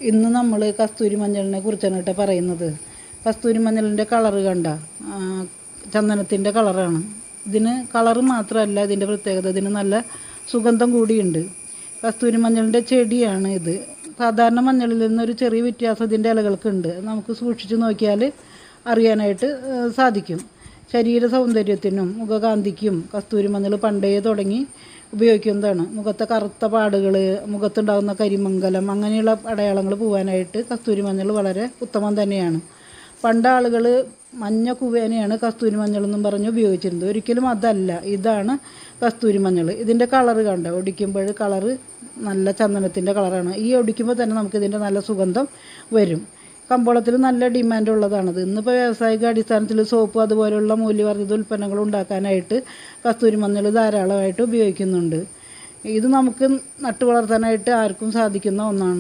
ഇന്ന് നമ്മൾ കസ്തൂരി മഞ്ഞളിനെ കുറിച്ചാണ് കേട്ടോ പറയുന്നത്. കസ്തൂരി മഞ്ഞളിൻ്റെ കളറ് കണ്ട ചന്ദനത്തിൻ്റെ കളറാണ്. ഇതിന് കളറ് മാത്രമല്ല ഇതിൻ്റെ പ്രത്യേകത, ഇതിന് നല്ല സുഗന്ധം കൂടിയുണ്ട്. കസ്തൂരി മഞ്ഞളിൻ്റെ ചെടിയാണ് ഇത്. സാധാരണ മഞ്ഞളിൽ നിന്നൊരു ചെറിയ വ്യത്യാസം ഇതിൻ്റെ ഇലകൾക്കുണ്ട്. നമുക്ക് സൂക്ഷിച്ച് നോക്കിയാൽ അറിയാനായിട്ട് സാധിക്കും. ശരീര സൗന്ദര്യത്തിനും മുഖകാന്തിക്കും കസ്തൂരി മഞ്ഞൾ പണ്ടേ തുടങ്ങി ഉപയോഗിക്കുന്നതാണ്. മുഖത്തെ കറുത്ത പാടുകൾ, മുഖത്തുണ്ടാകുന്ന കരിമംഗലം, അങ്ങനെയുള്ള അടയാളങ്ങൾ പോകാനായിട്ട് കസ്തൂരി മഞ്ഞൾ വളരെ ഉത്തമം തന്നെയാണ്. പണ്ട് ആളുകൾ മഞ്ഞ കുവേനയാണ് കസ്തൂരി മഞ്ഞൾ എന്നും പറഞ്ഞ് ഉപയോഗിച്ചിരുന്നത്. ഒരിക്കലും അതല്ല, ഇതാണ് കസ്തൂരി മഞ്ഞൾ. ഇതിൻ്റെ കളറ് കണ്ട, ഒടിക്കുമ്പോൾ കളറ് നല്ല ചന്ദനത്തിൻ്റെ കളറാണ്. ഈ ഒടിക്കുമ്പോൾ തന്നെ നമുക്കിതിൻ്റെ നല്ല സുഗന്ധം വരും. കമ്പോളത്തിൽ നല്ല ഡിമാൻഡ് ഉള്ളതാണത്. ഇന്നിപ്പോൾ വ്യാവസായിക അടിസ്ഥാനത്തിൽ സോപ്പ് അതുപോലെയുള്ള മൂല്യവർദ്ധിത ഉൽപ്പന്നങ്ങൾ ഉണ്ടാക്കാനായിട്ട് കസ്തൂരി മഞ്ഞൾ ധാരാളമായിട്ട് ഉപയോഗിക്കുന്നുണ്ട്. ഇത് നമുക്ക് നട്ടു വളർത്താനായിട്ട് ആർക്കും സാധിക്കുന്ന ഒന്നാണ്.